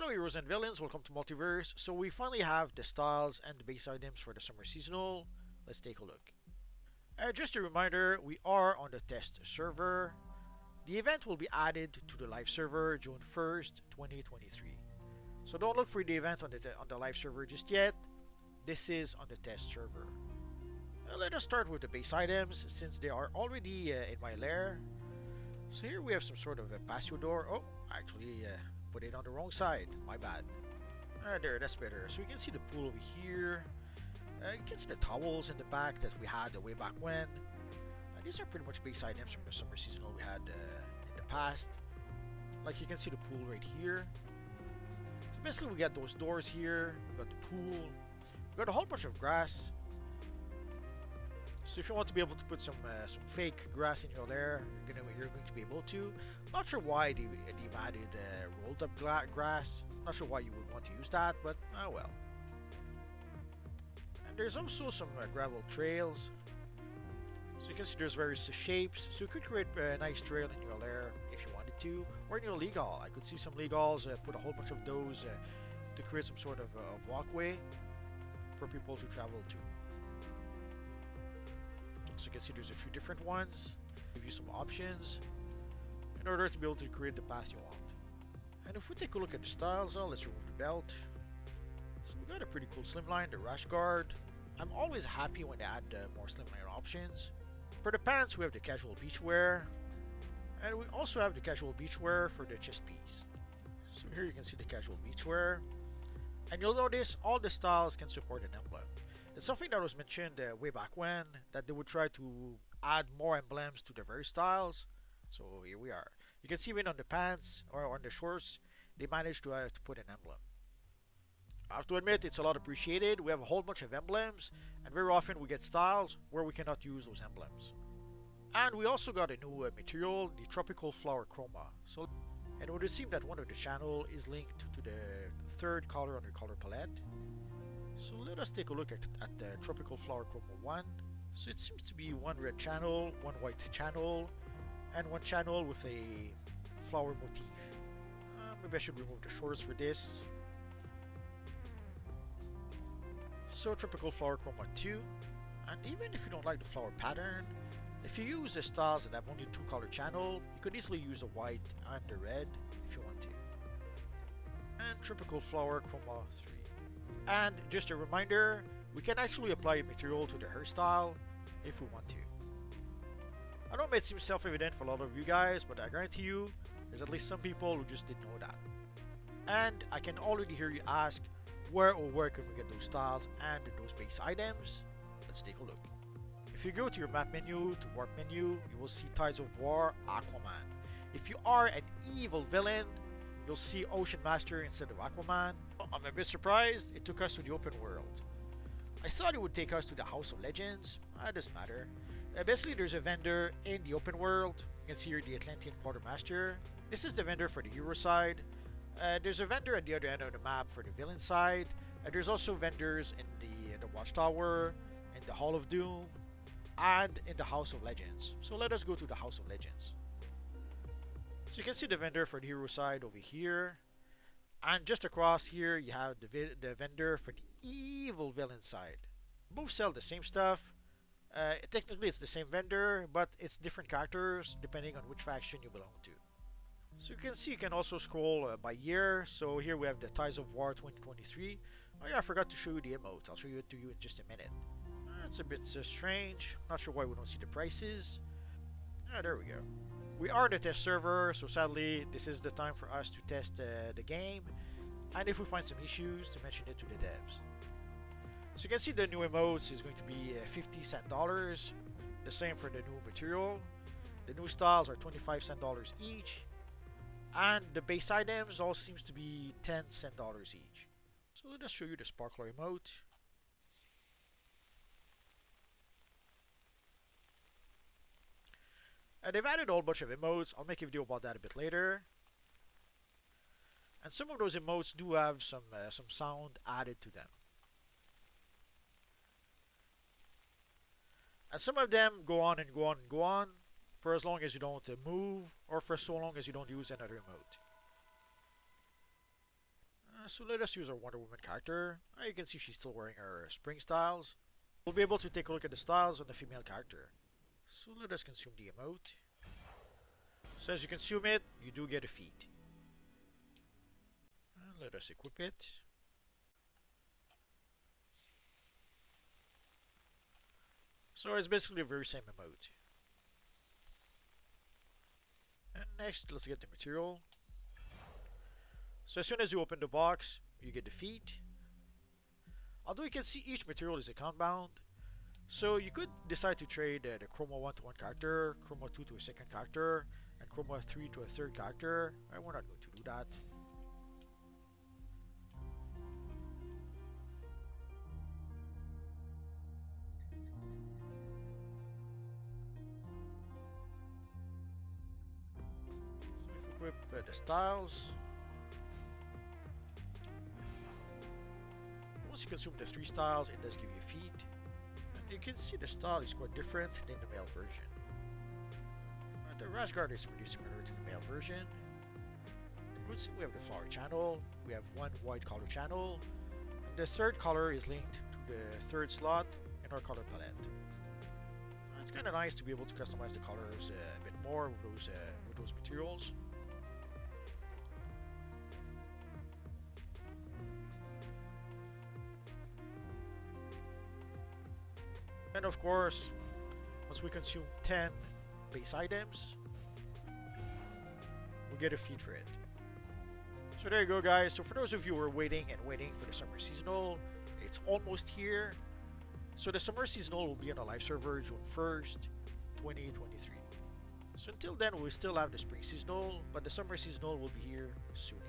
Hello heroes and villains, welcome to Multiverse. So we finally have the styles and the base items for the summer seasonal. Let's take a look. Just a reminder, we are on the test server. The event will be added to the live server June 1st, 2023. So don't look for the event on the live server just yet. This is on the test server. Let us start with the base items since they are already in my lair. So here we have some sort of a patio door. Oh, actually put it on the wrong side. My bad. There, that's better. So you can see the pool over here. You can see the towels in the back that we had way back when. These are pretty much base items from the summer seasonal we had in the past. Like you can see the pool right here. So basically we got those doors here. We got the pool. We got a whole bunch of grass. So if you want to be able to put some fake grass in your lair, you're going to be able to. Not sure why they've added rolled up grass. Not sure why you would want to use that, but oh well. And there's also some gravel trails. So you can see there's various shapes. So you could create a nice trail in your lair if you wanted to, or in your legal. I could see some legals put a whole bunch of those to create some sort of walkway for people to travel to. So you can see there's a few different ones. Give you some options in order to be able to create the path you want. And if we take a look at the styles, let's remove the belt. So we got a pretty cool slimline, the rash guard. I'm always happy when they add more slimline options. For the pants, we have the casual beachwear, and we also have the casual beachwear for the chest piece. So here you can see the casual beachwear, and you'll notice all the styles can support an emblem. It's something that was mentioned way back when, that they would try to add more emblems to the various styles. So here we are. You can see even on the pants or on the shorts, they managed to put an emblem. I have to admit, it's a lot appreciated. We have a whole bunch of emblems, and very often we get styles where we cannot use those emblems. And we also got a new material, the tropical flower chroma. So, and it would seem that one of the channel is linked to the third color on the color palette. So let us take a look at the tropical flower chroma 1. So it seems to be one red channel, one white channel, and one channel with a flower motif. Maybe I should remove the shorts for this. So tropical flower chroma 2, and even if you don't like the flower pattern, if you use the styles that have only two color channel, you could easily use the white and the red if you want to. And tropical flower chroma 3. And just a reminder, we can actually apply a material to the hairstyle if we want to. I know it may seem self-evident for a lot of you guys, but I guarantee you, there's at least some people who just didn't know that. And I can already hear you ask, where can we get those styles and those base items? Let's take a look. If you go to your map menu, to warp menu, you will see Tides of War, Aquaman. If you are an evil villain, you'll see Ocean Master instead of Aquaman. I'm a bit surprised it took us to the open world. I thought it would take us to the House of Legends. It doesn't matter. Basically, there's a vendor in the open world. You can see here the Atlantean Quartermaster. This is the vendor for the hero side. There's a vendor at the other end of the map for the villain side. There's also vendors in the Watchtower, in the Hall of Doom, and in the House of Legends. So let us go to the House of Legends. So you can see the vendor for the hero side over here. And just across here, you have the vendor for the evil villain side. Both sell the same stuff. Technically, it's the same vendor, but it's different characters depending on which faction you belong to. So you can see you can also scroll by year. So here we have the Tides of War 2023. Oh yeah, I forgot to show you the emote. I'll show it to you in just a minute. It's a bit strange. Not sure why we don't see the prices. There we go. We are in the test server, so sadly this is the time for us to test the game. And if we find some issues, to mention it to the devs. So you can see the new emotes is going to be 50 cent dollars. The same for the new material. The new styles are 25 cent dollars each. And the base items all seems to be 10 cent dollars each. So let us show you the sparkler emote. They've added a whole bunch of emotes. I'll make a video about that a bit later. And some of those emotes do have some sound added to them. And some of them go on and go on and go on for as long as you don't move, or for so long as you don't use another emote. So let us use our Wonder Woman character. You can see she's still wearing her spring styles. We'll be able to take a look at the styles on the female character. So let us consume the emote. So as you consume it, you do get a feat. And let us equip it. So it's basically the very same emote. And next, let's get the material. So as soon as you open the box, you get the feat. Although you can see each material is account bound, so you could decide to trade the Chroma 1 to one character, Chroma 2 to a second character, and Chroma 3 to a third character. We're not going to do that. So if we equip the styles, once you consume the 3 styles, it does give you a feat. And you can see the style is quite different than the male version. The rash guard is pretty similar to the male version. We have the flower channel, we have one white color channel, and the third color is linked to the third slot in our color palette. It's kind of nice to be able to customize the colors a bit more with those materials. And of course, once we consume 10 base items, we get a feat for it. So there you go, guys. So for those of you who are waiting for the summer seasonal, it's almost here. So the summer seasonal will be on the live server June 1st, 2023. So until then, we still have the spring seasonal, but the summer seasonal will be here soon